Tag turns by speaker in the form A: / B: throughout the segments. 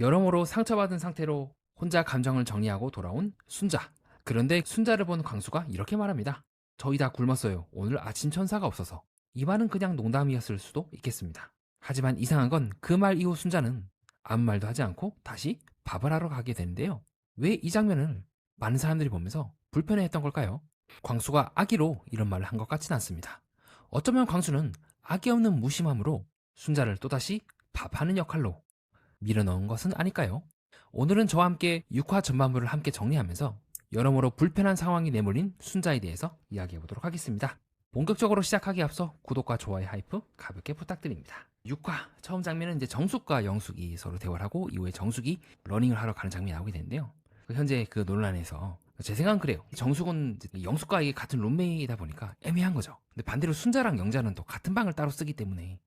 A: 여러모로 상처받은 상태로 혼자 감정을 정리하고 돌아온 순자. 그런데 순자를 본 광수가 이렇게 말합니다. 저희 다 굶었어요. 오늘 아침 천사가 없어서. 이 말은 그냥 농담이었을 수도 있겠습니다. 하지만 이상한 건 그 말 이후 순자는 아무 말도 하지 않고 다시 밥을 하러 가게 되는데요. 왜 이 장면을 많은 사람들이 보면서 불편해했던 걸까요? 광수가 악의로 이런 말을 한 것 같진 않습니다. 어쩌면 광수는 악의 없는 무심함으로 순자를 또다시 밥하는 역할로 밀어넣은 것은 아닐까요? 오늘은 저와 함께 6화 전반부를 함께 정리하면서 여러모로 불편한 상황이 내몰린 순자에 대해서 이야기해보도록 하겠습니다. 본격적으로 시작하기에 앞서 구독과 좋아요 하이프 가볍게 부탁드립니다. 6화 처음 장면은 이제 정숙과 영숙이 서로 대화를 하고 이후에 정숙이 러닝을 하러 가는 장면이 나오게 되는데요. 현재 그 논란에서 제 생각은 그래요. 정숙은 영숙과 이게 같은 룸메이다 보니까 애매한 거죠. 근데 반대로 순자랑 영자는 또 같은 방을 따로 쓰기 때문에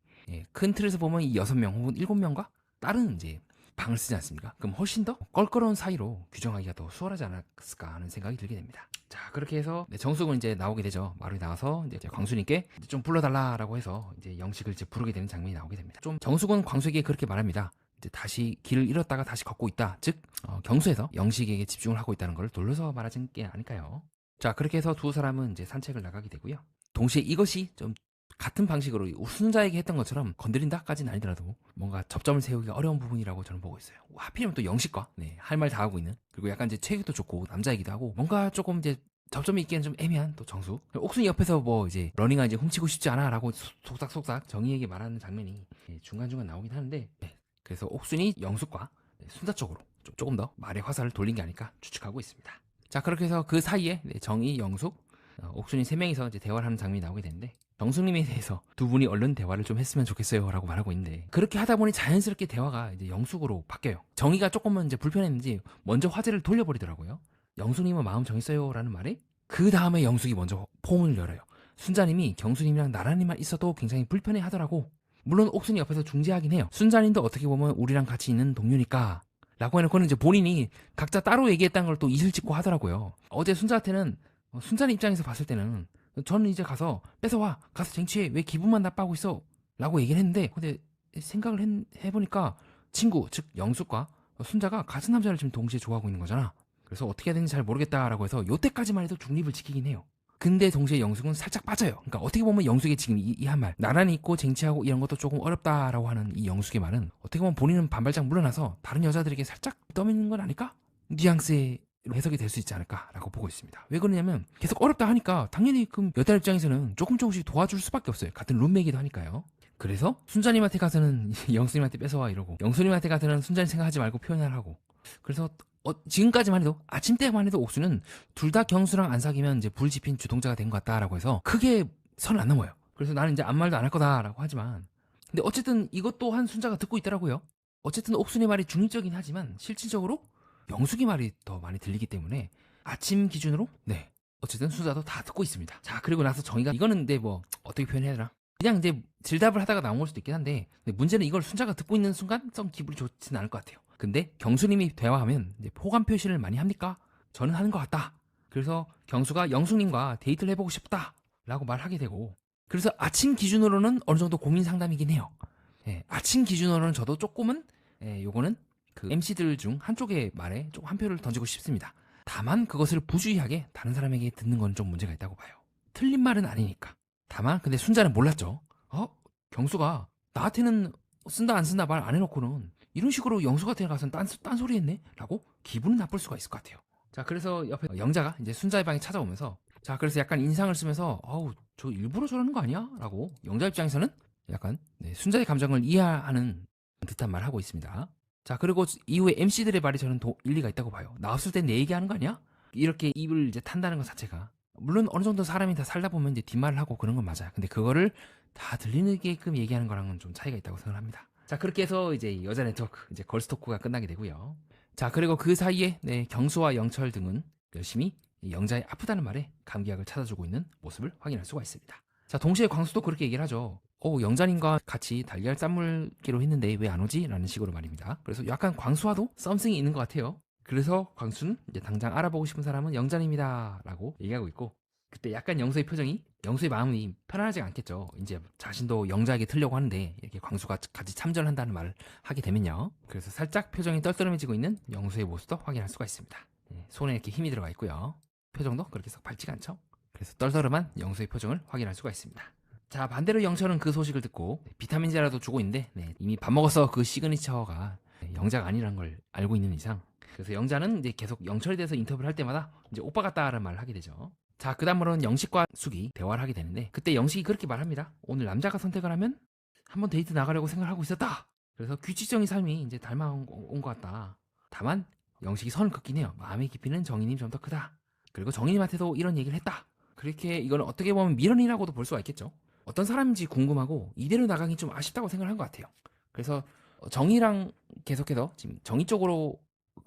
A: 큰 틀에서 보면 이 6명 혹은 7명과 다른 이제 방을 쓰지 않습니까? 그럼 훨씬 더 껄끄러운 사이로 규정하기가 더 수월하지 않았을까 하는 생각이 들게 됩니다. 자, 그렇게 해서 정숙은 이제 나오게 되죠. 마루에 나와서 이제 광수님께 좀 불러달라라고 해서 이제 영식을 이제 부르게 되는 장면이 나오게 됩니다. 좀 정숙은 광수에게 그렇게 말합니다. 이제 다시 길을 잃었다가 다시 걷고 있다. 즉 경수에서 영식에게 집중을 하고 있다는 걸 돌려서 말하는 게 아닐까요? 자, 그렇게 해서 두 사람은 이제 산책을 나가게 되고요. 동시에 이것이 좀 같은 방식으로 우순자에게 했던 것처럼 건드린다까지는 아니더라도 뭔가 접점을 세우기가 어려운 부분이라고 저는 보고 있어요. 하필이면 또 영식과 할 말 다 하고 있는, 그리고 약간 이제 체격도 좋고 남자이기도 하고 뭔가 조금 이제 접점이 있기에는 좀 애매한 또 정수. 옥순이 옆에서 뭐 이제 러닝아 이제 훔치고 싶지 않아라고 속삭속삭 정희에게 말하는 장면이 중간중간 나오긴 하는데, 그래서 옥순이 영숙과 순자 쪽으로 조금 더 말의 화살을 돌린 게 아닐까 추측하고 있습니다. 자, 그렇게 해서 그 사이에 정희, 영숙, 옥순이 3명이서 이제 대화를 하는 장면이 나오게 되는데, 정숙님에 대해서 두 분이 얼른 대화를 좀 했으면 좋겠어요 라고 말하고 있는데, 그렇게 하다 보니 자연스럽게 대화가 이제 영숙으로 바뀌어요. 정희가 조금은 이제 불편했는지 먼저 화제를 돌려버리더라고요. 영숙님은 마음 정했어요 라는 말에 그 다음에 영숙이 먼저 포문을 열어요. 순자님이 경수님이랑 나란히만 있어도 굉장히 불편해 하더라고. 물론 옥순이 옆에서 중재하긴 해요. 순자님도 어떻게 보면 우리랑 같이 있는 동료니까 라고 해놓고는 이제 본인이 각자 따로 얘기했다는 걸 또 이슬 찍고 하더라고요. 어제 순자한테는 순자님 입장에서 봤을 때는 저는 이제 가서 뺏어와, 가서 쟁취해, 왜 기분만 나빠하고 있어 라고 얘기를 했는데, 근데 생각을 해보니까 친구 즉 영숙과 순자가 같은 남자를 지금 동시에 좋아하고 있는 거잖아. 그래서 어떻게 해야 되는지 잘 모르겠다라고 해서 요때까지만 해도 중립을 지키긴 해요. 근데 동시에 영숙은 살짝 빠져요. 그러니까 어떻게 보면 영숙이 지금 이 한 말, 나란히 있고 쟁취하고 이런 것도 조금 어렵다라고 하는 이 영숙의 말은 어떻게 보면 본인은 반발짝 물러나서 다른 여자들에게 살짝 떠미는 건 아닐까? 뉘앙스의 해석이 될 수 있지 않을까라고 보고 있습니다. 왜 그러냐면 계속 어렵다 하니까 당연히 그럼 여자 입장에서는 조금씩 도와줄 수밖에 없어요. 같은 룸메이기도 하니까요. 그래서 순자님한테 가서는 영수님한테 뺏어와 이러고, 영수님한테 가서는 순자님 생각하지 말고 표현을 하고. 그래서 지금까지만 해도, 아침 때만 해도 옥수는 둘 다 경수랑 안 사귀면 이제 불 지핀 주동자가 된 것 같다라고 해서 크게 선을 안 넘어요. 그래서 나는 이제 아무 말도 안 할 거다라고 하지만, 근데 어쨌든 이것도 한 순자가 듣고 있더라고요. 어쨌든 옥순의 말이 중립적이긴 하지만 실질적으로 영숙이 말이 더 많이 들리기 때문에 아침 기준으로 어쨌든 순자도 다 듣고 있습니다. 자, 그리고 나서 정의가, 이거는 근데 뭐 어떻게 표현해야 되나, 그냥 이제 질답을 하다가 나온 걸 수도 있긴 한데, 근데 문제는 이걸 순자가 듣고 있는 순간 좀 기분이 좋지는 않을 것 같아요. 근데 경수님이 대화하면 이제 호감 표시를 많이 합니까? 저는 하는 것 같다. 그래서 경수가 영숙님과 데이트를 해보고 싶다 라고 말하게 되고, 그래서 아침 기준으로는 어느 정도 고민 상담이긴 해요. 아침 기준으로는 저도 조금은 요거는 그 MC들 중 한쪽의 말에 좀 한 표를 던지고 싶습니다. 다만 그것을 부주의하게 다른 사람에게 듣는 건 좀 문제가 있다고 봐요. 틀린 말은 아니니까. 다만 근데 순자는 몰랐죠. 경수가 나한테는 쓴다 안 쓴다 말 안 해놓고는 이런 식으로 영수한테 가서는 딴소리 했네? 라고 기분은 나쁠 수가 있을 것 같아요. 자, 그래서 옆에 영자가 이제 순자의 방에 찾아오면서, 자, 그래서 약간 인상을 쓰면서 저 일부러 저러는 거 아니야? 라고 영자 입장에서는 약간 순자의 감정을 이해하는 듯한 말을 하고 있습니다. 자, 그리고 이후에 MC들의 말이 저는 일리가 있다고 봐요. 나왔을 땐 내 얘기하는 거 아니야? 이렇게 입을 이제 탄다는 것 자체가, 물론 어느 정도 사람이 다 살다 보면 이제 뒷말을 하고 그런 건 맞아요. 근데 그거를 다 들리게끔 얘기하는 거랑은 좀 차이가 있다고 생각합니다. 자, 그렇게 해서 이제 여자 네트워크, 이제 걸스 토크가 끝나게 되고요. 자, 그리고 그 사이에 경수와 영철 등은 열심히 영자의 아프다는 말에 감기약을 찾아주고 있는 모습을 확인할 수가 있습니다. 자, 동시에 광수도 그렇게 얘기를 하죠. 영자님과 같이 달걀 쌈물기로 했는데 왜 안 오지? 라는 식으로 말입니다. 그래서 약간 광수와도 썸씽이 있는 것 같아요. 그래서 광수는 이제 당장 알아보고 싶은 사람은 영자님이다 라고 얘기하고 있고, 그때 약간 영수의 표정이 영수의 마음이 편안하지 않겠죠. 이제 자신도 영자에게 틀려고 하는데 이렇게 광수가 같이 참전을 한다는 말을 하게 되면요. 그래서 살짝 표정이 떨떠름해지고 있는 영수의 모습도 확인할 수가 있습니다. 손에 이렇게 힘이 들어가 있고요. 표정도 그렇게 썩 밝지가 않죠. 그래서 떨떠름한 영수의 표정을 확인할 수가 있습니다. 자, 반대로 영철은 그 소식을 듣고 비타민제라도 주고 있는데 이미 밥 먹어서 그 시그니처가 영자가 아니라는 걸 알고 있는 이상, 그래서 영자는 이제 계속 영철에 대해서 인터뷰를 할 때마다 이제 오빠 같다라는 말을 하게 되죠. 자, 그 다음으로는 영식과 숙이 대화를 하게 되는데, 그때 영식이 그렇게 말합니다. 오늘 남자가 선택을 하면 한번 데이트 나가려고 생각하고 있었다. 그래서 규칙적인 삶이 이제 닮아온 것 같다. 다만 영식이 선을 긋긴 해요. 마음의 깊이는 정인님 좀 더 크다. 그리고 정인님한테도 이런 얘기를 했다. 그렇게 이건 어떻게 보면 미련이라고도 볼 수가 있겠죠. 어떤 사람인지 궁금하고 이대로 나가긴 좀 아쉽다고 생각을 한 것 같아요. 그래서 정이랑 계속해서 지금 정이 쪽으로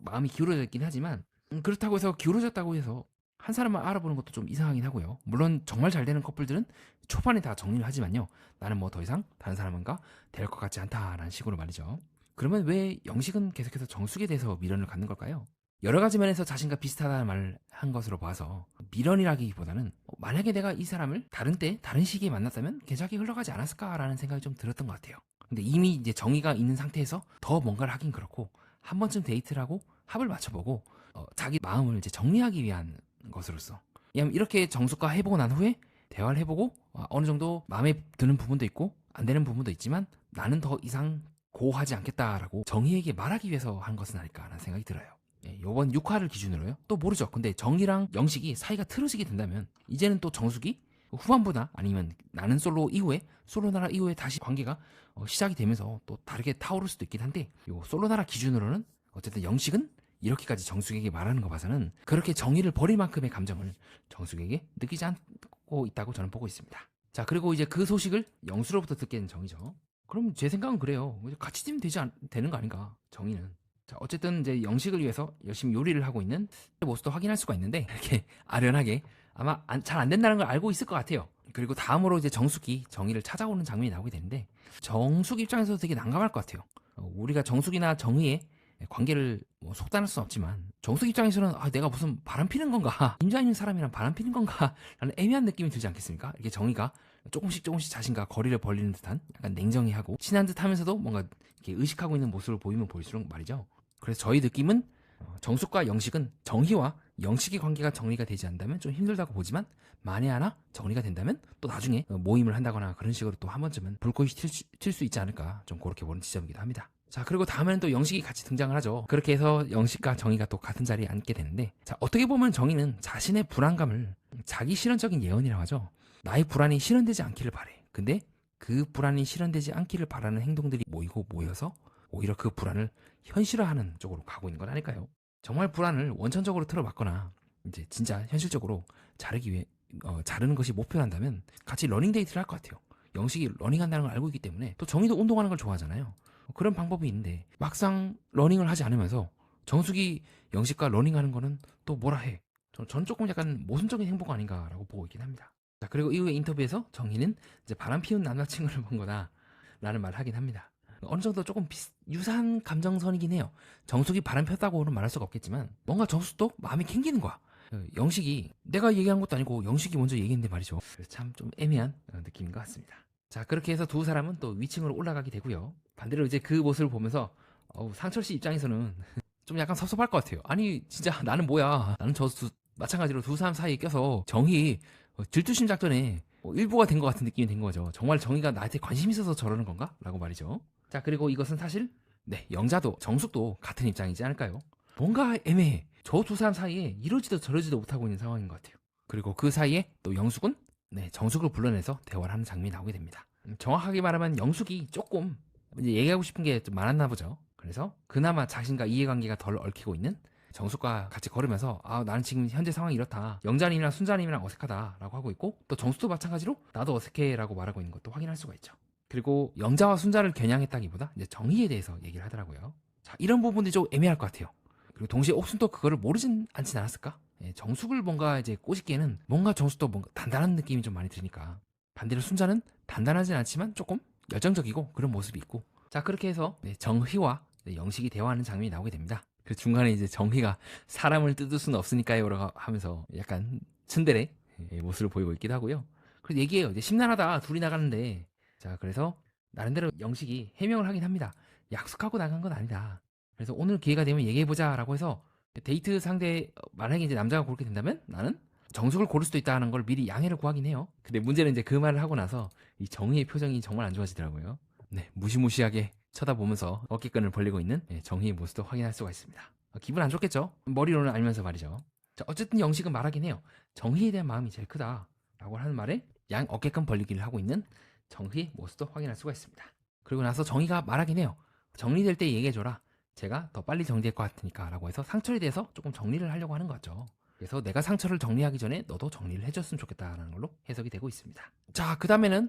A: 마음이 기울어져 있긴 하지만, 그렇다고 해서 기울어졌다고 해서 한 사람만 알아보는 것도 좀 이상하긴 하고요. 물론 정말 잘 되는 커플들은 초반에 다 정리를 하지만요, 나는 뭐 더 이상 다른 사람과 될 것 같지 않다라는 식으로 말이죠. 그러면 왜 영식은 계속해서 정숙에 대해서 미련을 갖는 걸까요? 여러 가지 면에서 자신과 비슷하다는 말을 한 것으로 봐서 미련이라기보다는 만약에 내가 이 사람을 다른 때 다른 시기에 만났다면 괜찮게 흘러가지 않았을까라는 생각이 좀 들었던 것 같아요. 근데 이미 이제 정의가 있는 상태에서 더 뭔가를 하긴 그렇고, 한 번쯤 데이트를 하고 합을 맞춰보고 자기 마음을 이제 정리하기 위한 것으로서, 왜냐면 이렇게 정숙과 해보고 난 후에 대화를 해보고 어느 정도 마음에 드는 부분도 있고 안 되는 부분도 있지만 나는 더 이상 고하지 않겠다라고 정희에게 말하기 위해서 한 것은 아닐까라는 생각이 들어요. 요번 6화를 기준으로요. 또 모르죠. 근데 정희랑 영식이 사이가 틀어지게 된다면 이제는 또 정숙이 후반부나 아니면 나는 솔로 이후에, 솔로 나라 이후에 다시 관계가 시작이 되면서 또 다르게 타오를 수도 있긴 한데, 요 솔로 나라 기준으로는 어쨌든 영식은 이렇게까지 정숙에게 말하는 거 봐서는 그렇게 정의를 버릴 만큼의 감정을 정숙에게 느끼지 않고 있다고 저는 보고 있습니다. 자, 그리고 이제 그 소식을 영수로부터 듣게 된 정의죠. 그럼 제 생각은 그래요. 같이 뛰면 되는 거 아닌가, 정의는. 자, 어쨌든 이제 영식을 위해서 열심히 요리를 하고 있는 모습도 확인할 수가 있는데, 이렇게 아련하게 아마 잘 안 된다는 걸 알고 있을 것 같아요. 그리고 다음으로 이제 정숙이 정의를 찾아오는 장면이 나오게 되는데, 정숙 입장에서 되게 난감할 것 같아요. 우리가 정숙이나 정의의 관계를 뭐 속단할 수는 없지만 정숙 입장에서는 내가 무슨 바람 피는 건가, 임자 있는 사람이랑 바람 피는 건가 라는 애매한 느낌이 들지 않겠습니까? 이게 정의가 조금씩 자신과 거리를 벌리는 듯한 약간 냉정해하고 친한 듯 하면서도 뭔가 이렇게 의식하고 있는 모습을 보이면 보일수록 말이죠. 그래서 저희 느낌은 정숙과 영식은 정희와 영식의 관계가 정리가 되지 않는다면 좀 힘들다고 보지만, 만에 하나 정리가 된다면 또 나중에 모임을 한다거나 그런 식으로 또 한 번쯤은 불꽃이 튈 수 있지 않을까, 좀 그렇게 보는 지점이기도 합니다. 자, 그리고 다음에는 또 영식이 같이 등장을 하죠. 그렇게 해서 영식과 정의가 또 같은 자리에 앉게 되는데, 자, 어떻게 보면 정의는 자신의 불안감을 자기 실현적인 예언이라고 하죠. 나의 불안이 실현되지 않기를 바래. 근데 그 불안이 실현되지 않기를 바라는 행동들이 모여서 오히려 그 불안을 현실화하는 쪽으로 가고 있는 건 아닐까요? 정말 불안을 원천적으로 틀어막거나 이제 진짜 현실적으로 자르는 것이 목표란다면 같이 러닝 데이트를 할 것 같아요. 영식이 러닝한다는 걸 알고 있기 때문에, 또 정의도 운동하는 걸 좋아하잖아요. 그런 방법이 있는데 막상 러닝을 하지 않으면서 정숙이 영식과 러닝하는 거는 또 뭐라 해. 전 조금 약간 모순적인 행보가 아닌가라고 보고 있긴 합니다. 자, 그리고 이후에 인터뷰에서 정희는 이제 바람 피운 남자친구를 본 거다 라는 말을 하긴 합니다. 어느 정도 조금 유사한 감정선이긴 해요. 정숙이 바람 폈다고는 말할 수가 없겠지만 뭔가 정숙도 마음이 캥기는 거야. 영식이 내가 얘기한 것도 아니고 영식이 먼저 얘기했는데 말이죠. 그래서 참 좀 애매한 느낌인 것 같습니다. 자, 그렇게 해서 두 사람은 또 위층으로 올라가게 되고요. 반대로 이제 그 모습을 보면서 상철 씨 입장에서는 좀 약간 섭섭할 것 같아요. 아니 진짜 나는 뭐야, 나는 마찬가지로 두 사람 사이에 껴서 정희 질투심 작전에 일부가 된 것 같은 느낌이 된 거죠. 정말 정희가 나한테 관심 있어서 저러는 건가? 라고 말이죠. 자, 그리고 이것은 사실 영자도 정숙도 같은 입장이지 않을까요? 뭔가 애매해. 저 두 사람 사이에 이러지도 저러지도 못하고 있는 상황인 것 같아요. 그리고 그 사이에 또 영숙은 정숙을 불러내서 대화를 하는 장면이 나오게 됩니다. 정확하게 말하면 영숙이 조금 이제 얘기하고 싶은 게 좀 많았나 보죠. 그래서 그나마 자신과 이해관계가 덜 얽히고 있는 정숙과 같이 걸으면서 나는 지금 현재 상황이 이렇다, 영자님이랑 순자님이랑 어색하다라고 하고 있고, 또 정숙도 마찬가지로 나도 어색해라고 말하고 있는 것도 확인할 수가 있죠. 그리고 영자와 순자를 겨냥했다기보다 이제 정의에 대해서 얘기를 하더라고요. 자, 이런 부분들이 좀 애매할 것 같아요. 그리고 동시에 옥순도 그거를 모르진 않진 않았을까? 정숙을 뭔가 이제 꼬시기에는 뭔가 정숙도 뭔가 단단한 느낌이 좀 많이 드니까, 반대로 순자는 단단하진 않지만 조금 열정적이고 그런 모습이 있고, 자, 그렇게 해서 정희와 영식이 대화하는 장면이 나오게 됩니다. 그 중간에 이제 정희가 사람을 뜯을 수는 없으니까요 라고 하면서 약간 츤데레 모습을 보이고 있기도 하고요. 그래서 얘기해요. 이제 심란하다. 둘이 나가는데. 자, 그래서 나름대로 영식이 해명을 하긴 합니다. 약속하고 나간 건 아니다. 그래서 오늘 기회가 되면 얘기해보자라고 해서 데이트 상대, 만약에 이제 남자가 고르게 된다면 나는 정숙을 고를 수도 있다는 걸 미리 양해를 구하긴 해요. 근데 문제는 이제 그 말을 하고 나서 이 정희의 표정이 정말 안 좋아지더라고요. 네, 무시무시하게 쳐다보면서 어깨끈을 벌리고 있는 정희의 모습도 확인할 수가 있습니다. 기분 안 좋겠죠? 머리로는 알면서 말이죠. 자, 어쨌든 영식은 말하긴 해요. 정희에 대한 마음이 제일 크다 라고 하는 말에 양 어깨끈 벌리기를 하고 있는 정희의 모습도 확인할 수가 있습니다. 그리고 나서 정희가 말하긴 해요. 정리될 때 얘기해줘라. 제가 더 빨리 정리될 것 같으니까 라고 해서 상처에 대해서 조금 정리를 하려고 하는 거죠. 그래서 내가 상처를 정리하기 전에 너도 정리를 해줬으면 좋겠다라는 걸로 해석이 되고 있습니다. 자, 그 다음에는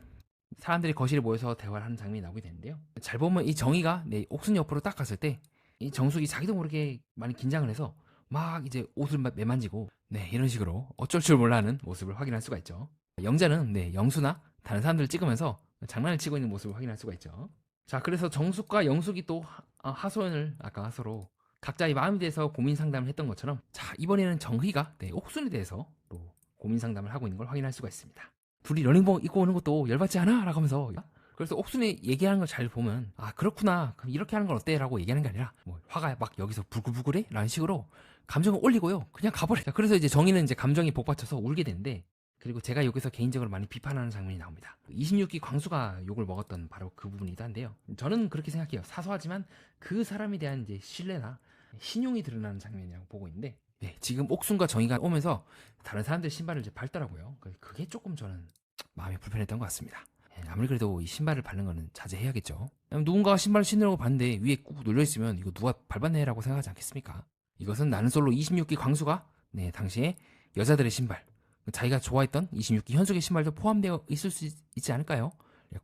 A: 사람들이 거실에 모여서 대화를 하는 장면이 나오게 되는데요. 잘 보면 이 정희가 옥순이 옆으로 딱 갔을 때 이 정숙이 자기도 모르게 많이 긴장을 해서 막 이제 옷을 매만지고 이런 식으로 어쩔 줄 몰라 하는 모습을 확인할 수가 있죠. 영자는 영수나 다른 사람들을 찍으면서 장난을 치고 있는 모습을 확인할 수가 있죠. 자, 그래서 정숙과 영숙이 또 하소연을 아까 서로 각자의 마음에 대해서 고민 상담을 했던 것처럼, 자, 이번에는 정희가 옥순에 대해서 또 고민 상담을 하고 있는 걸 확인할 수가 있습니다. 둘이 러닝복 입고 오는 것도 열받지 않아? 라고 하면서, 그래서 옥순이 얘기하는 걸 잘 보면, 아, 그렇구나, 그럼 이렇게 하는 건 어때? 라고 얘기하는 게 아니라 뭐 화가 막 여기서 부글부글해? 라는 식으로 감정을 올리고요, 그냥 가버려. 자, 그래서 이제 정희는 이제 감정이 복받쳐서 울게 되는데, 그리고 제가 여기서 개인적으로 많이 비판하는 장면이 나옵니다. 26기 광수가 욕을 먹었던 바로 그 부분이기도 한데요. 저는 그렇게 생각해요. 사소하지만 그 사람에 대한 이제 신뢰나 신용이 드러나는 장면이라고 보고 있는데, 지금 옥순과 정희가 오면서 다른 사람들 신발을 이제 밟더라고요. 그게 조금 저는 마음이 불편했던 것 같습니다. 아무리 그래도 이 신발을 밟는 거는 자제해야겠죠. 누군가가 신발을 신으려고 봤는데 위에 꾹 눌려있으면 이거 누가 밟았네라고 생각하지 않겠습니까? 이것은 나는 솔로 26기 광수가 당시에 여자들의 신발, 자기가 좋아했던 26기 현숙의 신발도 포함되어 있을 수 있지 않을까요?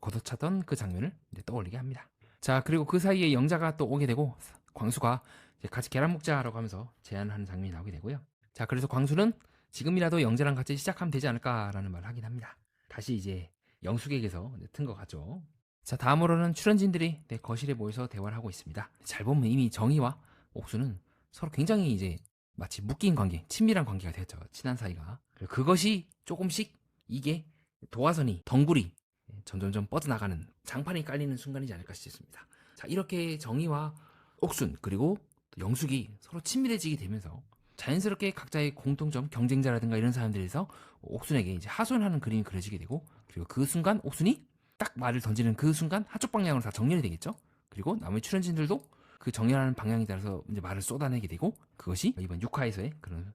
A: 걷어차던 그 장면을 떠올리게 합니다. 자, 그리고 그 사이에 영자가 또 오게 되고 광수가 같이 계란 먹자라고 하면서 제안하는 장면이 나오게 되고요. 자, 그래서 광수는 지금이라도 영자랑 같이 시작하면 되지 않을까라는 말을 하긴 합니다. 다시 이제 영숙에게서 튼 것 같죠. 자, 다음으로는 출연진들이 거실에 모여서 대화를 하고 있습니다. 잘 보면 이미 정희와 옥수는 서로 굉장히 이제 마치 묶인 관계, 친밀한 관계가 되었죠. 친한 사이가. 그것이 조금씩 이게 도화선이, 덩굴이 점점점 뻗어나가는, 장판이 깔리는 순간이지 않을까 싶습니다. 자, 이렇게 정희와 옥순 그리고 영숙이 서로 친밀해지게 되면서 자연스럽게 각자의 공통점, 경쟁자라든가 이런 사람들에서 옥순에게 이제 하소연하는 그림이 그려지게 되고, 그리고 그 순간 옥순이 딱 말을 던지는 그 순간 한쪽 방향으로 다 정렬이 되겠죠. 그리고 나머지 출연진들도 그 정렬하는 방향에 따라서 이제 말을 쏟아내게 되고, 그것이 이번 6화에서의 그런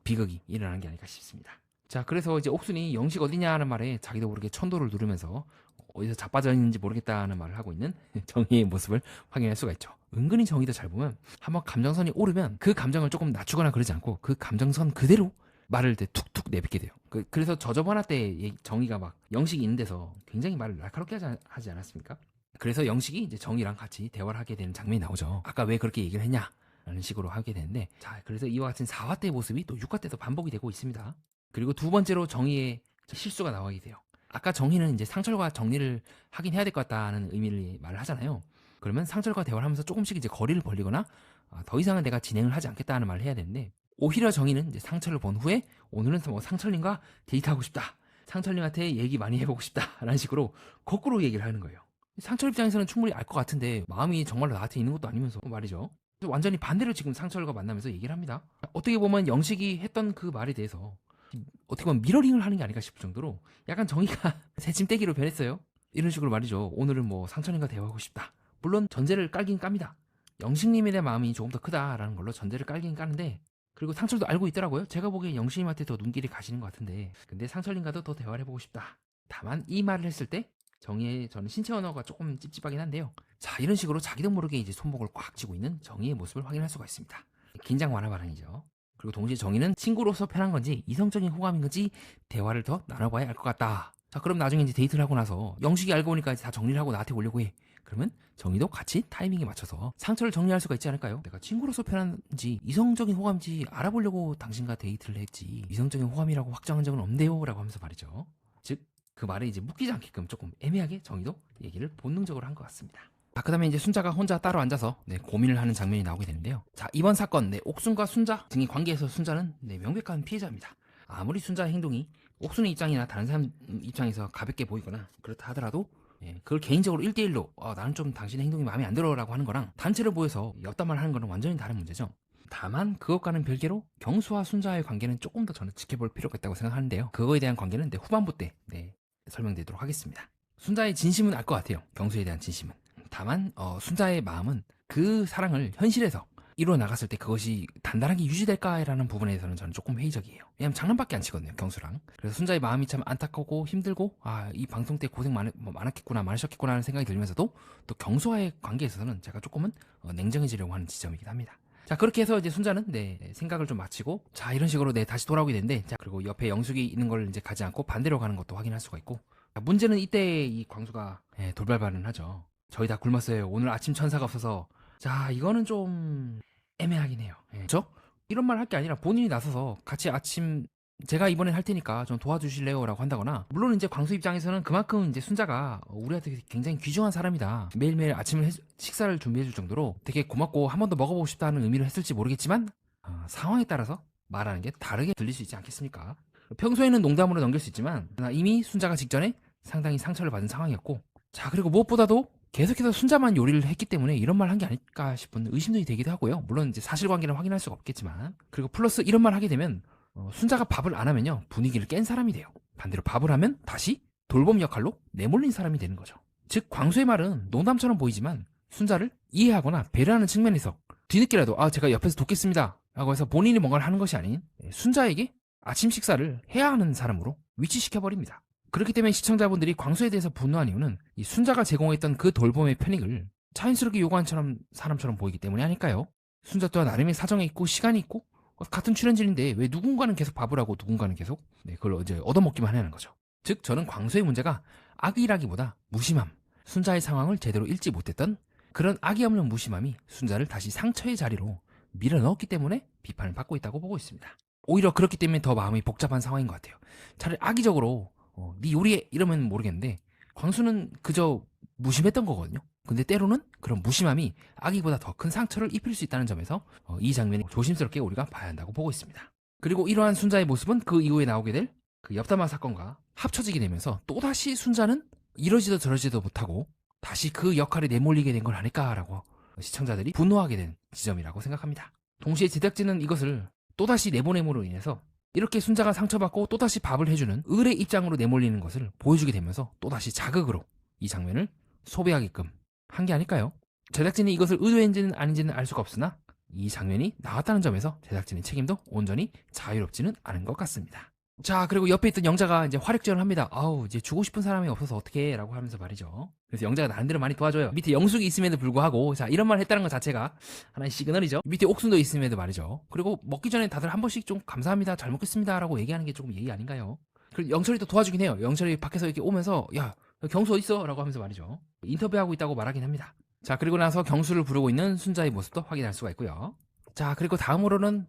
A: 비극이 일어나는 게 아닐까 싶습니다. 자, 그래서 이제 옥순이 영식 어디냐 하는 말에 자기도 모르게 천도를 누르면서 어디서 자빠져 있는지 모르겠다는 말을 하고 있는 정희의 모습을 확인할 수가 있죠. 은근히 정희도 잘 보면 한번 감정선이 오르면 그 감정을 조금 낮추거나 그러지 않고 그 감정선 그대로 말을 툭툭 내뱉게 돼요. 그래서 저저번화 때 정희가 막 영식이 있는 데서 굉장히 말을 날카롭게 하지 않았습니까? 그래서 영식이 이제 정희랑 같이 대화를 하게 되는 장면이 나오죠. 아까 왜 그렇게 얘기를 했냐? 라는 식으로 하게 되는데, 자, 그래서 이와 같은 4화 때의 모습이 또 6화 때도 반복이 되고 있습니다. 그리고 두 번째로 정희의 실수가 나오게 돼요. 아까 정희는 이제 상철과 정리를 하긴 해야 될 것 같다는 의미를 말을 하잖아요. 그러면 상철과 대화를 하면서 조금씩 이제 거리를 벌리거나 더 이상은 내가 진행을 하지 않겠다는 말을 해야 되는데, 오히려 정희는 이제 상철을 본 후에 오늘은 뭐 상철님과 데이트하고 싶다, 상철님한테 얘기 많이 해보고 싶다 라는 식으로 거꾸로 얘기를 하는 거예요. 상철 입장에서는 충분히 알 것 같은데 마음이 정말로 나한테 있는 것도 아니면서 말이죠. 완전히 반대로 지금 상철과 만나면서 얘기를 합니다. 어떻게 보면 영식이 했던 그 말에 대해서 어떻게 보면 미러링을 하는 게 아닐까 싶을 정도로 약간 정의가 새침대기로 변했어요. 이런 식으로 말이죠. 오늘은 뭐 상철님과 대화하고 싶다. 물론 전제를 깔긴 깝니다. 영식님에 대한 마음이 조금 더 크다라는 걸로 전제를 깔긴 까는데, 그리고 상철도 알고 있더라고요. 제가 보기에 영식님한테 더 눈길이 가시는 것 같은데, 근데 상철님과도 더 대화를 해보고 싶다. 다만 이 말을 했을 때 정의의 저는 신체 언어가 조금 찝찝하긴 한데요. 자, 이런 식으로 자기도 모르게 이제 손목을 꽉 쥐고 있는 정의의 모습을 확인할 수가 있습니다. 긴장 완화 반응이죠. 그리고 동시에 정의는 친구로서 편한 건지 이성적인 호감인 건지 대화를 더 나눠봐야 알 것 같다. 자, 그럼 나중에 이제 데이트를 하고 나서 영식이 알고 보니까 다 정리를 하고 나한테 오려고 해. 그러면 정의도 같이 타이밍에 맞춰서 상처를 정리할 수가 있지 않을까요? 내가 친구로서 편한지 이성적인 호감인지 알아보려고 당신과 데이트를 했지, 이성적인 호감이라고 확정한 적은 없네요 라고 하면서 말이죠. 즉, 그 말에 이제 묶이지 않게끔 조금 애매하게 정의도 얘기를 본능적으로 한 것 같습니다. 그 다음에 이제 순자가 혼자 따로 앉아서 고민을 하는 장면이 나오게 되는데요. 자, 이번 사건 옥순과 순자 등의 관계에서 순자는 명백한 피해자입니다. 아무리 순자의 행동이 옥순의 입장이나 다른 사람 입장에서 가볍게 보이거나 그렇다 하더라도 그걸 개인적으로 1대1로 나는 좀 당신의 행동이 마음에 안 들어라고 하는 거랑 단체를 보여서 엽담을 하는 거는 완전히 다른 문제죠. 다만 그것과는 별개로 경수와 순자의 관계는 조금 더 저는 지켜볼 필요가 있다고 생각하는데요. 그거에 대한 관계는 후반부 때 설명드리도록 하겠습니다. 순자의 진심은 알 것 같아요. 경수에 대한 진심은. 다만 순자의 마음은 그 사랑을 현실에서 이루어 나갔을 때 그것이 단단하게 유지될까라는 부분에서는 저는 조금 회의적이에요. 왜냐면 장난밖에 안 치거든요, 경수랑. 그래서 순자의 마음이 참 안타깝고 힘들고 이 방송 때 고생 많았겠구나, 많으셨겠구나 하는 생각이 들면서도 또 경수와의 관계에 있어서는 제가 조금은 냉정해지려고 하는 지점이기도 합니다. 자, 그렇게 해서 이제 순자는 생각을 좀 마치고 자, 이런 식으로 다시 돌아오게 되는데, 자, 그리고 옆에 영숙이 있는 걸 이제 가지 않고 반대로 가는 것도 확인할 수가 있고, 자, 문제는 이때 이 광수가 돌발반을 하죠. 저희 다 굶었어요. 오늘 아침 천사가 없어서. 자, 이거는 좀 애매하긴 해요. 그렇죠? 이런 말 할 게 아니라 본인이 나서서 같이 아침 제가 이번엔 할 테니까 좀 도와주실래요? 라고 한다거나, 물론 이제 광수 입장에서는 그만큼 이제 순자가 우리한테 굉장히 귀중한 사람이다. 매일매일 아침을 식사를 준비해줄 정도로 되게 고맙고 한 번 더 먹어보고 싶다는 의미로 했을지 모르겠지만, 상황에 따라서 말하는 게 다르게 들릴 수 있지 않겠습니까? 평소에는 농담으로 넘길 수 있지만, 이미 순자가 직전에 상당히 상처를 받은 상황이었고, 자, 그리고 무엇보다도 계속해서 순자만 요리를 했기 때문에 이런 말 한 게 아닐까 싶은 의심도 되기도 하고요. 물론 이제 사실관계는 확인할 수가 없겠지만, 그리고 플러스 이런 말 하게 되면 순자가 밥을 안 하면요, 분위기를 깬 사람이 돼요. 반대로 밥을 하면 다시 돌봄 역할로 내몰린 사람이 되는 거죠. 즉 광수의 말은 농담처럼 보이지만 순자를 이해하거나 배려하는 측면에서 뒤늦게라도 제가 옆에서 돕겠습니다 라고 해서 본인이 뭔가를 하는 것이 아닌 순자에게 아침 식사를 해야 하는 사람으로 위치시켜버립니다. 그렇기 때문에 시청자분들이 광수에 대해서 분노한 이유는 이 순자가 제공했던 그 돌봄의 편익을 자연스럽게 요구한 사람처럼 보이기 때문이 아닐까요? 순자 또한 나름의 사정이 있고 시간이 있고 같은 출연진인데 왜 누군가는 계속 밥을 하고 누군가는 계속 그걸 이제 얻어먹기만 하는 거죠. 즉 저는 광수의 문제가 악의라기보다 무심함, 순자의 상황을 제대로 읽지 못했던 그런 악의 없는 무심함이 순자를 다시 상처의 자리로 밀어넣었기 때문에 비판을 받고 있다고 보고 있습니다. 오히려 그렇기 때문에 더 마음이 복잡한 상황인 것 같아요. 차라리 악의적으로 네 요리해 이러면 모르겠는데 광수는 그저 무심했던 거거든요. 근데 때로는 그런 무심함이 악의보다 더 큰 상처를 입힐 수 있다는 점에서 이 장면이 조심스럽게 우리가 봐야 한다고 보고 있습니다. 그리고 이러한 순자의 모습은 그 이후에 나오게 될 그 엽담화 사건과 합쳐지게 되면서 또다시 순자는 이러지도 저러지도 못하고 다시 그 역할에 내몰리게 된 건 아닐까라고 시청자들이 분노하게 된 지점이라고 생각합니다. 동시에 제작진은 이것을 또다시 내보냄으로 인해서 이렇게 순자가 상처받고 또다시 밥을 해주는 을의 입장으로 내몰리는 것을 보여주게 되면서 또다시 자극으로 이 장면을 소비하게끔 한 게 아닐까요? 제작진이 이것을 의도했는지는 아닌지는 알 수가 없으나 이 장면이 나왔다는 점에서 제작진의 책임도 온전히 자유롭지는 않은 것 같습니다. 자, 그리고 옆에 있던 영자가 이제 화력지원을 합니다. 아우, 이제 주고 싶은 사람이 없어서 어떡해 라고 하면서 말이죠. 그래서 영자가 나름대로 많이 도와줘요. 밑에 영숙이 있음에도 불구하고, 자, 이런 말 했다는 것 자체가 하나의 시그널이죠. 밑에 옥순도 있음에도 말이죠. 그리고 먹기 전에 다들 한 번씩 좀 감사합니다, 잘 먹겠습니다 라고 얘기하는 게 조금 예의 아닌가요? 그리고 영철이도 도와주긴 해요. 영철이 밖에서 이렇게 오면서 야, 경수 어딨어? 라고 하면서 말이죠. 인터뷰하고 있다고 말하긴 합니다. 자, 그리고 나서 경수를 부르고 있는 순자의 모습도 확인할 수가 있고요. 자, 그리고 다음으로는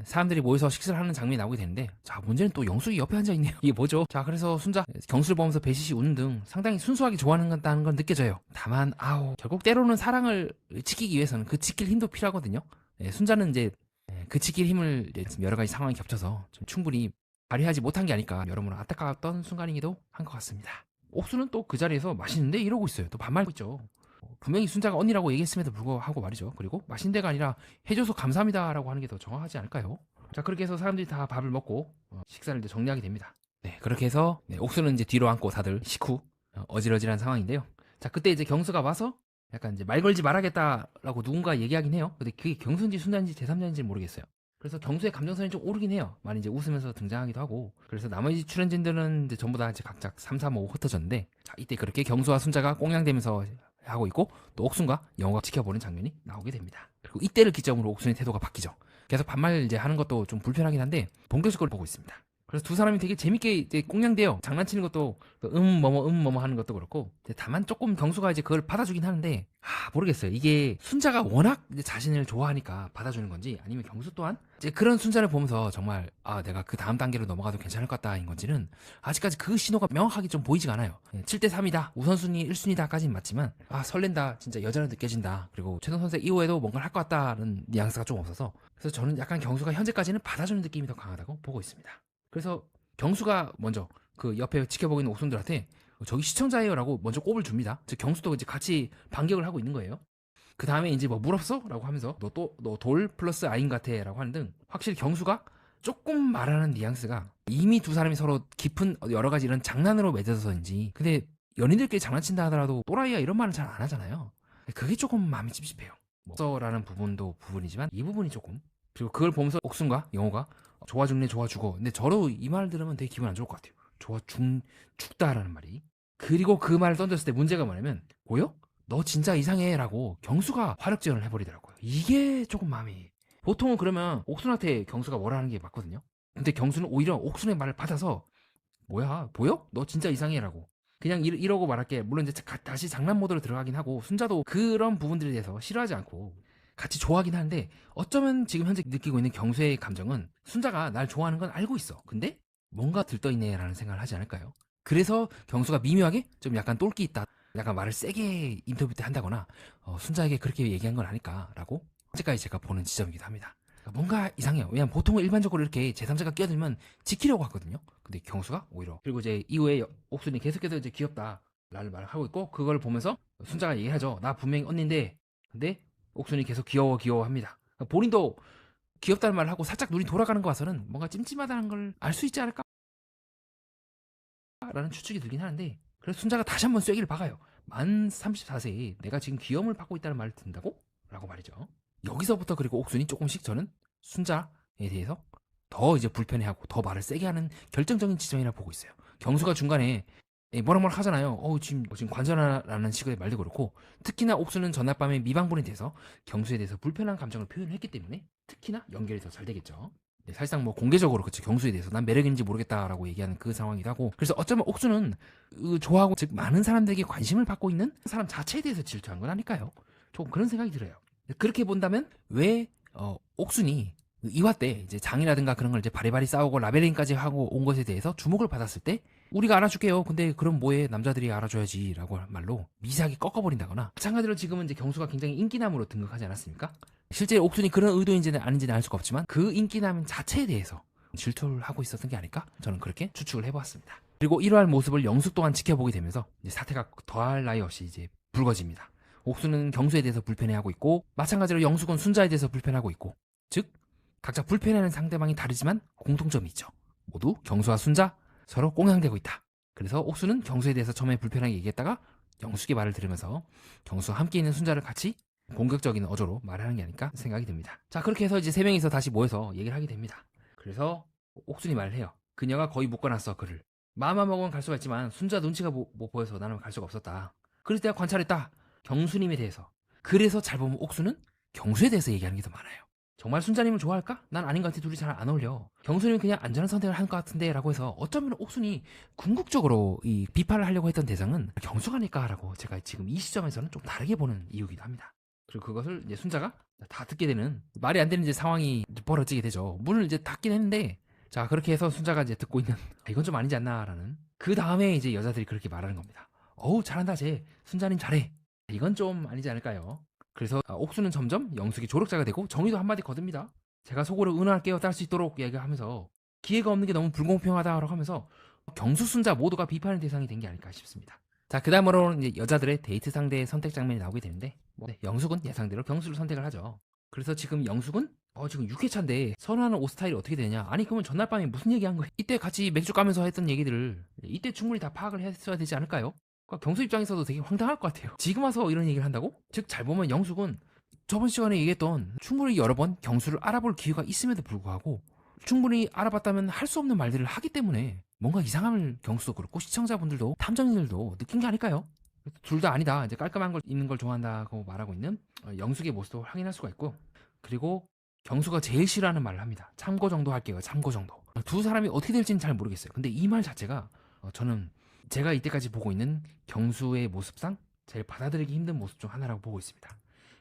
A: 사람들이 모여서 식사를 하는 장면이 나오게 되는데, 자, 문제는 또 영숙이 옆에 앉아있네요. 이게 뭐죠? 자, 그래서 순자 경수를 보면서 배시시 우는 등 상당히 순수하게 좋아하는 건 느껴져요. 다만 결국 때로는 사랑을 지키기 위해서는 그 지킬 힘도 필요하거든요. 순자는 이제 그 지킬 힘을 여러 가지 상황이 겹쳐서 좀 충분히 발휘하지 못한 게 아닐까, 여러모로 안타까웠던 순간이기도 한 것 같습니다. 옥수는 또 그 자리에서 맛있는데 이러고 있어요. 또 반말고 있죠. 분명히 순자가 언니라고 얘기했음에도 불구하고 말이죠. 그리고 맛있는 데가 아니라 해줘서 감사합니다라고 하는 게 더 정확하지 않을까요? 자, 그렇게 해서 사람들이 다 밥을 먹고 식사를 이제 정리하게 됩니다. 그렇게 해서 옥수는 이제 뒤로 앉고 다들 식후 어질어질한 상황인데요. 자, 그때 이제 경수가 와서 약간 이제 말 걸지 말아야겠다라고 누군가 얘기하긴 해요. 근데 그게 경수인지 순자인지 제3자인지 모르겠어요. 그래서 경수의 감정선이 좀 오르긴 해요. 많이 이제 웃으면서 등장하기도 하고. 그래서 나머지 출연진들은 이제 전부 다 이제 각자 3, 4, 5 흩어졌는데, 자, 이때 그렇게 경수와 순자가 꽁냥대면서 하고 있고, 또 옥순과 영호가 지켜보는 장면이 나오게 됩니다. 그리고 이때를 기점으로 옥순의 태도가 바뀌죠. 계속 반말 이제 하는 것도 좀 불편하긴 한데 본격적으로 보고 있습니다. 그래서 두 사람이 되게 재밌게 이제 꽁냥대요. 장난치는 것도 뭐뭐 하는 것도 그렇고. 다만 조금 경수가 이제 그걸 받아주긴 하는데 모르겠어요. 이게 순자가 워낙 이제 자신을 좋아하니까 받아주는 건지, 아니면 경수 또한 이제 그런 순자를 보면서 정말 내가 그 다음 단계로 넘어가도 괜찮을 것 같다인 건지는 아직까지 그 신호가 명확하게 좀 보이지가 않아요. 7대3이다, 우선순위 1순위다까지는 맞지만 설렌다, 진짜 여자로 느껴진다, 그리고 최동 선수 이후에도 뭔가를 할 것 같다는 뉘앙스가 좀 없어서, 그래서 저는 약간 경수가 현재까지는 받아주는 느낌이 더 강하다고 보고 있습니다. 그래서 경수가 먼저 그 옆에 지켜보고 있는 옥순들한테 저기 시청자예요라고 먼저 꼽을 줍니다. 즉 경수도 이제 같이 반격을 하고 있는 거예요. 그 다음에 이제 뭐 물었어? 라고 하면서 너 돌 플러스 아인 같아 라고 하는 등 확실히 경수가 조금 말하는 뉘앙스가 이미 두 사람이 서로 깊은 여러 가지 이런 장난으로 맺어서인지, 근데 연인들끼리 장난친다 하더라도 또라이야 이런 말은 잘 안 하잖아요. 그게 조금 마음이 찝찝해요. 뭐라는 부분도 부분이지만 이 부분이 조금, 그리고 그걸 보면서 옥순과 영호가 좋아 죽네 좋아 죽어, 근데 저로 이 말 들으면 되게 기분 안 좋을 것 같아요. 좋아 죽다라는 말이. 그리고 그 말을 던졌을 때 문제가 뭐냐면, 보여? 너 진짜 이상해 라고 경수가 화력제언을 해버리더라고요. 이게 조금 마음이, 보통은 그러면 옥순한테 경수가 뭐라 하는 게 맞거든요. 근데 경수는 오히려 옥순의 말을 받아서 뭐야 보여? 너 진짜 이상해 라고 그냥 이러고 말할게. 물론 이제 다시 장난 모드로 들어가긴 하고 순자도 그런 부분들에 대해서 싫어하지 않고 같이 좋아하긴 하는데, 어쩌면 지금 현재 느끼고 있는 경수의 감정은 순자가 날 좋아하는 건 알고 있어. 근데 뭔가 들떠있네 라는 생각을 하지 않을까요? 그래서 경수가 미묘하게 좀 약간 똘끼 있다, 약간 말을 세게 인터뷰 때 한다거나 순자에게 그렇게 얘기한 건 아닐까라고 현재까지 제가 보는 지점이기도 합니다. 뭔가 이상해요. 왜냐면 보통은 일반적으로 이렇게 제3자가 끼어들면 지키려고 하거든요. 근데 경수가 오히려, 그리고 이제 이후에 옥순이 계속해서 이제 귀엽다 라는 말을 하고 있고, 그걸 보면서 순자가 얘기하죠. 나 분명히 언니인데, 근데 옥순이 계속 귀여워 귀여워 합니다. 본인도 귀엽다는 말을 하고 살짝 눈이 돌아가는 거 봐서는 뭔가 찜찜하다는 걸 알 수 있지 않을까 라는 추측이 들긴 하는데, 그래서 순자가 다시 한번 쐐기를 박아요. 만 34세에 내가 지금 귀여움을 받고 있다는 말을 듣는다고? 라고 말이죠. 여기서부터 그리고 옥순이 조금씩 저는 순자에 대해서 더 이제 불편해하고 더 말을 세게 하는 결정적인 지점이라 보고 있어요. 경수가 중간에 뭐라 하잖아요. 지금 관전하라는 식의 말도 그렇고, 특히나 옥수는 전날 밤에 미방분에 대해서 경수에 대해서 불편한 감정을 표현했기 때문에 특히나 연결이 더 잘 되겠죠. 네, 사실상 뭐 공개적으로 그쵸, 경수에 대해서 난 매력인지 모르겠다라고 얘기하는 그 상황이기도 하고, 그래서 어쩌면 옥수는 좋아하고 즉 많은 사람들에게 관심을 받고 있는 사람 자체에 대해서 질투한 건 아닐까요? 조금 그런 생각이 들어요. 그렇게 본다면 왜 옥순이 이화 때 이제 장이라든가 그런 걸 이제 바리바리 싸우고 라벨링까지 하고 온 것에 대해서 주목을 받았을 때 우리가 알아줄게요. 근데 그럼 뭐해? 남자들이 알아줘야지 라고 한 말로 미세하게 꺾어버린다거나, 마찬가지로 지금은 이제 경수가 굉장히 인기남으로 등극하지 않았습니까? 실제 옥순이 그런 의도인지는 아닌지는 알 수가 없지만 그 인기남 자체에 대해서 질투를 하고 있었던 게 아닐까? 저는 그렇게 추측을 해보았습니다. 그리고 이러한 모습을 영숙 동안 지켜보게 되면서 이제 사태가 더할 나위 없이 이제 불거집니다. 옥수는 경수에 대해서 불편해하고 있고, 마찬가지로 영숙은 순자에 대해서 불편하고 있고, 즉 각자 불편해하는 상대방이 다르지만 공통점이 있죠. 모두 경수와 순자 서로 꽁양되고 있다. 그래서 옥수는 경수에 대해서 처음에 불편하게 얘기했다가 영숙의 말을 들으면서 경수와 함께 있는 순자를 같이 공격적인 어조로 말하는 게 아닐까 생각이 듭니다. 자, 그렇게 해서 이제 세 명이서 다시 모여서 얘기를 하게 됩니다. 그래서 옥순이 말을 해요. 그녀가 거의 묶어놨어 그를. 마음만 먹으면 갈 수가 있지만 순자 눈치가 못 보여서 나는 갈 수가 없었다. 그래서 내가 관찰했다. 경수님에 대해서. 그래서 잘 보면 옥수는 경수에 대해서 얘기하는 게 더 많아요. 정말 순자님을 좋아할까? 난 아닌 것 같아. 둘이 잘 안 어울려. 경수님은 그냥 안전한 선택을 한 것 같은데 라고 해서 어쩌면 옥순이 궁극적으로 이 비판을 하려고 했던 대상은 경수가 아닐까라고 제가 지금 이 시점에서는 좀 다르게 보는 이유기도 합니다. 그리고 그것을 이제 순자가 다 듣게 되는, 말이 안 되는 이제 상황이 벌어지게 되죠. 문을 이제 닫긴 했는데, 자, 그렇게 해서 순자가 이제 듣고 있는 이건 좀 아니지 않나라는, 그 다음에 이제 여자들이 그렇게 말하는 겁니다. 어우 잘한다 쟤, 순자님 잘해. 이건 좀 아니지 않을까요? 그래서 옥수는 점점 영숙이 조력자가 되고 정의도 한마디 거듭니다. 제가 속으로 은하할게요 딸 수 있도록 얘기하면서 기회가 없는 게 너무 불공평하다라고 하면서 경수 순자 모두가 비판의 대상이 된 게 아닐까 싶습니다. 자, 그 다음으로는 이제 여자들의 데이트 상대 선택 장면이 나오게 되는데, 영숙은 예상대로 경수를 선택을 하죠. 그래서 지금 영숙은 지금 6회차인데 선호하는 옷 스타일이 어떻게 되냐? 아니 그러면 전날 밤에 무슨 얘기한 거예요? 이때 같이 맥주 까면서 했던 얘기들을 이때 충분히 다 파악을 했어야 되지 않을까요? 그러니까 경수 입장에서도 되게 황당할 것 같아요. 지금 와서 이런 얘기를 한다고? 즉 잘 보면 영숙은 저번 시간에 얘기했던 충분히 여러 번 경수를 알아볼 기회가 있음에도 불구하고 충분히 알아봤다면 할 수 없는 말들을 하기 때문에 뭔가 이상함을 경수도 그렇고 시청자분들도 탐정님들도 느낀 게 아닐까요? 둘 다 아니다. 이제 깔끔한 걸 입는 걸 좋아한다고 말하고 있는 영숙의 모습도 확인할 수가 있고, 그리고 경수가 제일 싫어하는 말을 합니다. 참고 정도 할게요. 참고 정도. 두 사람이 어떻게 될지는 잘 모르겠어요. 근데 이 말 자체가 저는 제가 이때까지 보고 있는 경수의 모습상 제일 받아들이기 힘든 모습 중 하나라고 보고 있습니다.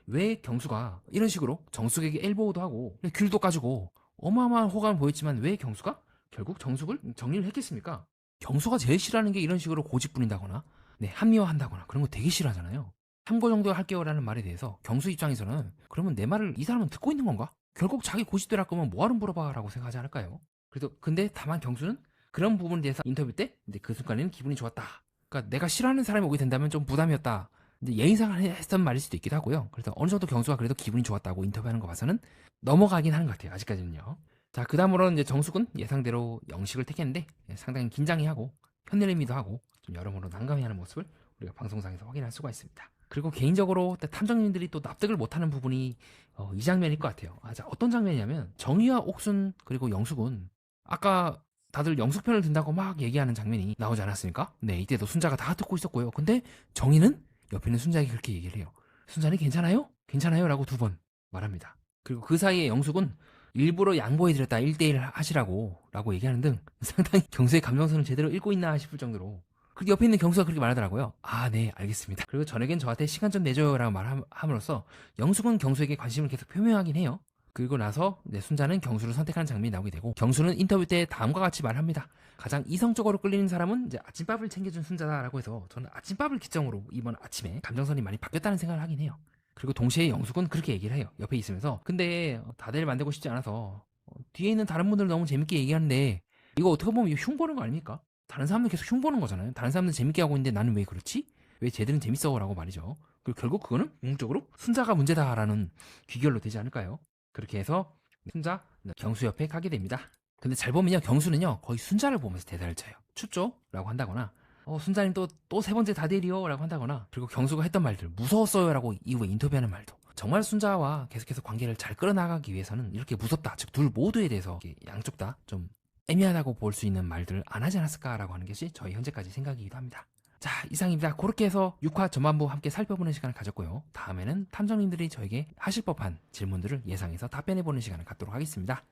A: 왜 경수가 이런 식으로 정숙에게 엘보우도 하고 귤도 까주고 어마어마한 호감을 보였지만 왜 경수가 결국 정숙을 정리를 했겠습니까? 경수가 제일 싫어하는 게 이런 식으로 고집 부린다거나 합리화한다거나 그런 거 되게 싫어하잖아요. 참고 정도 할게요라는 말에 대해서 경수 입장에서는 그러면 내 말을 이 사람은 듣고 있는 건가? 결국 자기 고집대로 할 거면 뭐하러 물어봐 라고 생각하지 않을까요? 그래도 근데 다만 경수는 그런 부분에 대해서 인터뷰 때 근데 그 순간에는 기분이 좋았다. 그러니까 내가 싫어하는 사람이 오게 된다면 좀 부담이었다. 이제 예의상 했던 말일 수도 있기도 하고요. 그래서 어느 정도 경수가 그래도 기분이 좋았다고 인터뷰하는 거 봐서는 넘어가긴 하는 것 같아요. 아직까지는요. 자, 그 다음으로는 이제 정숙은 예상대로 영식을 택했는데 상당히 긴장해하고 편들림이도 하고 좀 여러모로 난감해하는 모습을 우리가 방송상에서 확인할 수가 있습니다. 그리고 개인적으로 탐정님들이 또 납득을 못하는 부분이 이 장면일 것 같아요. 자, 어떤 장면이냐면 정의와 옥순 그리고 영숙은 아까 다들 영숙 편을 든다고 막 얘기하는 장면이 나오지 않았습니까? 네, 이때도 순자가 다 듣고 있었고요. 근데 정의는 옆에 있는 순자에게 그렇게 얘기를 해요. 순자는 괜찮아요? 괜찮아요? 라고 2번 말합니다. 그리고 그 사이에 영숙은 일부러 양보해드렸다 1대1 하시라고 라고 얘기하는 등 상당히 경수의 감정선을 제대로 읽고 있나 싶을 정도로 그 옆에 있는 경수가 그렇게 말하더라고요. 아, 네, 알겠습니다. 그리고 저녁엔 저한테 시간 좀 내줘요 라고 말함으로써 영숙은 경수에게 관심을 계속 표명하긴 해요. 그리고 나서 순자는 경수를 선택하는 장면이 나오게 되고 경수는 인터뷰 때 다음과 같이 말합니다. 가장 이성적으로 끌리는 사람은 이제 아침밥을 챙겨준 순자다라고 해서 저는 아침밥을 기점으로 이번 아침에 감정선이 많이 바뀌었다는 생각을 하긴 해요. 그리고 동시에 영숙은 그렇게 얘기를 해요. 옆에 있으면서 근데 다들 만들고 싶지 않아서 뒤에 있는 다른 분들 너무 재밌게 얘기하는데 이거 어떻게 보면 흉보는 거 아닙니까? 다른 사람들 계속 흉보는 거잖아요. 다른 사람들 재밌게 하고 있는데 나는 왜 그렇지? 왜 쟤들은 재밌어? 라고 말이죠. 그리고 결국 그거는 궁극적으로 순자가 문제다라는 귀결로 되지 않을까요? 그렇게 해서 순자 경수 옆에 가게 됩니다. 근데 잘 보면요 경수는요 거의 순자를 보면서 대사를 쳐요. 춥죠? 라고 한다거나 순자님 또 3번째 다대리요? 라고 한다거나 그리고 경수가 했던 말들 무서웠어요? 라고 이후에 인터뷰하는 말도 정말 순자와 계속해서 관계를 잘 끌어나가기 위해서는 이렇게 무섭다 즉 둘 모두에 대해서 양쪽 다 좀 애매하다고 볼 수 있는 말들을 안 하지 않았을까라고 하는 것이 저희 현재까지 생각이기도 합니다. 자, 이상입니다. 그렇게 해서 6화 전반부 함께 살펴보는 시간을 가졌고요. 다음에는 탐정님들이 저에게 하실 법한 질문들을 예상해서 답변해보는 시간을 갖도록 하겠습니다.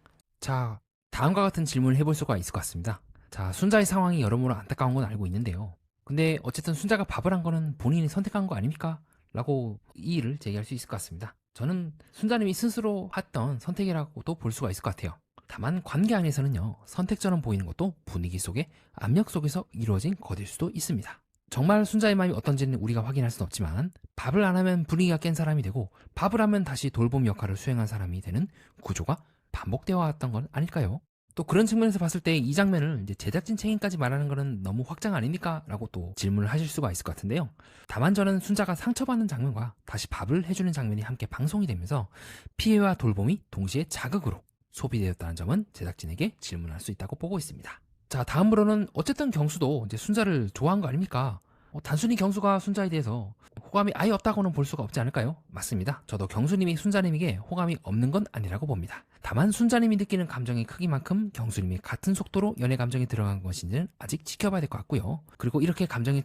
A: 자, 다음과 같은 질문을 해볼 수가 있을 것 같습니다. 자, 순자의 상황이 여러모로 안타까운 건 알고 있는데요. 근데 어쨌든 순자가 밥을 한 거는 본인이 선택한 거 아닙니까? 라고 이의를 제기할 수 있을 것 같습니다. 저는 순자님이 스스로 했던 선택이라고도 볼 수가 있을 것 같아요. 다만 관계 안에서는요, 선택처럼 보이는 것도 분위기 속에 압력 속에서 이루어진 것일 수도 있습니다. 정말 순자의 마음이 어떤지는 우리가 확인할 수는 없지만 밥을 안 하면 분위기가 깬 사람이 되고 밥을 하면 다시 돌봄 역할을 수행한 사람이 되는 구조가 반복되어 왔던 건 아닐까요? 또 그런 측면에서 봤을 때 이 장면을 이제 제작진 책임까지 말하는 거는 너무 확장 아닙니까? 라고 또 질문을 하실 수가 있을 것 같은데요. 다만 저는 순자가 상처받는 장면과 다시 밥을 해주는 장면이 함께 방송이 되면서 피해와 돌봄이 동시에 자극으로 소비되었다는 점은 제작진에게 질문할 수 있다고 보고 있습니다. 자, 다음으로는 어쨌든 경수도 이제 순자를 좋아한 거 아닙니까? 단순히 경수가 순자에 대해서 호감이 아예 없다고는 볼 수가 없지 않을까요? 맞습니다. 저도 경수님이 순자님에게 호감이 없는 건 아니라고 봅니다. 다만 순자님이 느끼는 감정의 크기만큼 경수님이 같은 속도로 연애 감정에 들어간 것인지는 아직 지켜봐야 될 것 같고요. 그리고 이렇게 감정의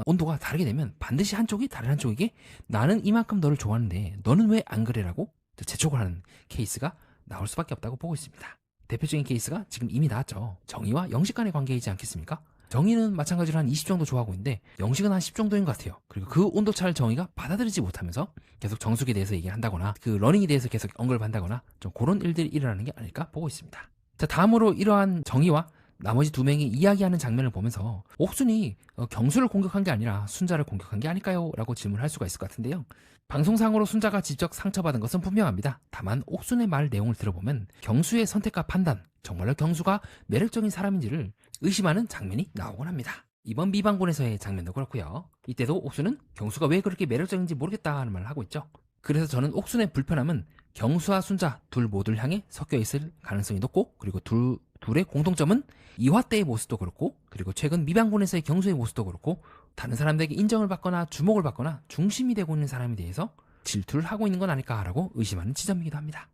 A: 온도가 다르게 되면 반드시 한쪽이 다른 한쪽에게 나는 이만큼 너를 좋아하는데 너는 왜 안 그래라고 재촉을 하는 케이스가 나올 수밖에 없다고 보고 있습니다. 대표적인 케이스가 지금 이미 나왔죠. 정의와 영식 간의 관계이지 않겠습니까? 정의는 마찬가지로 한 20 정도 좋아하고 있는데 영식은 한 10 정도인 것 같아요. 그리고 그 온도차를 정의가 받아들이지 못하면서 계속 정숙에 대해서 얘기를 한다거나 그 러닝에 대해서 계속 언급한다거나 좀 그런 일들이 일어나는 게 아닐까 보고 있습니다. 자, 다음으로 이러한 정의와 나머지 2명이 이야기하는 장면을 보면서 옥순이 경수를 공격한 게 아니라 순자를 공격한 게 아닐까요? 라고 질문을 할 수가 있을 것 같은데요. 방송상으로 순자가 직접 상처받은 것은 분명합니다. 다만 옥순의 말 내용을 들어보면 경수의 선택과 판단, 정말로 경수가 매력적인 사람인지를 의심하는 장면이 나오곤 합니다. 이번 미방군에서의 장면도 그렇고요. 이때도 옥순은 경수가 왜 그렇게 매력적인지 모르겠다 하는 말을 하고 있죠. 그래서 저는 옥순의 불편함은 경수와 순자 둘 모두를 향해 섞여 있을 가능성이 높고 그리고 둘의 공통점은 2화 때의 모습도 그렇고 그리고 최근 미방군에서의 경수의 모습도 그렇고 다른 사람들에게 인정을 받거나 주목을 받거나 중심이 되고 있는 사람에 대해서 질투를 하고 있는 건 아닐까라고 의심하는 지점이기도 합니다.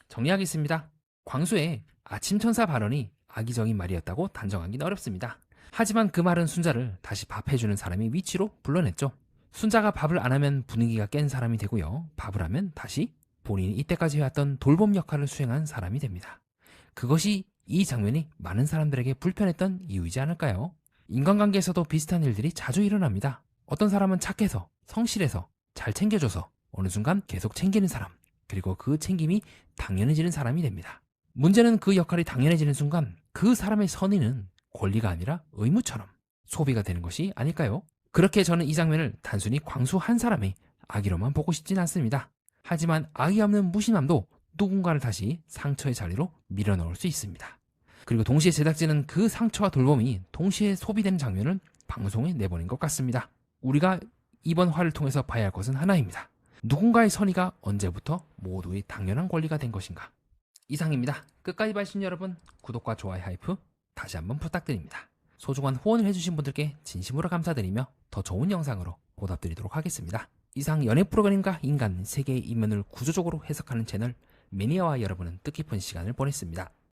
A: 정리하겠습니다. 광수의 아침천사 발언이 악의적인 말이었다고 단정하기는 어렵습니다. 하지만 그 말은 순자를 다시 밥해주는 사람의 위치로 불러냈죠. 순자가 밥을 안 하면 분위기가 깬 사람이 되고요. 밥을 하면 다시 본인이 이때까지 해왔던 돌봄 역할을 수행한 사람이 됩니다. 그것이 이 장면이 많은 사람들에게 불편했던 이유이지 않을까요? 인간관계에서도 비슷한 일들이 자주 일어납니다. 어떤 사람은 착해서, 성실해서, 잘 챙겨줘서 어느 순간 계속 챙기는 사람, 그리고 그 챙김이 당연해지는 사람이 됩니다. 문제는 그 역할이 당연해지는 순간 그 사람의 선의는 권리가 아니라 의무처럼 소비가 되는 것이 아닐까요? 그렇게 저는 이 장면을 단순히 광수 한 사람의 악의로만 보고 싶진 않습니다. 하지만 악의 없는 무심함도 누군가를 다시 상처의 자리로 밀어넣을 수 있습니다. 그리고 동시에 제작진은 그 상처와 돌봄이 동시에 소비되는 장면을 방송에 내보낸 것 같습니다. 우리가 이번 화를 통해서 봐야 할 것은 하나입니다. 누군가의 선의가 언제부터 모두의 당연한 권리가 된 것인가? 이상입니다. 끝까지 봐주신 여러분, 구독과 좋아요 하이프 다시 한번 부탁드립니다. 소중한 후원을 해주신 분들께 진심으로 감사드리며 더 좋은 영상으로 보답드리도록 하겠습니다. 이상 연애 프로그램과 인간, 세계의 이면을 구조적으로 해석하는 채널 매니아와 여러분은 뜻깊은 시간을 보냈습니다.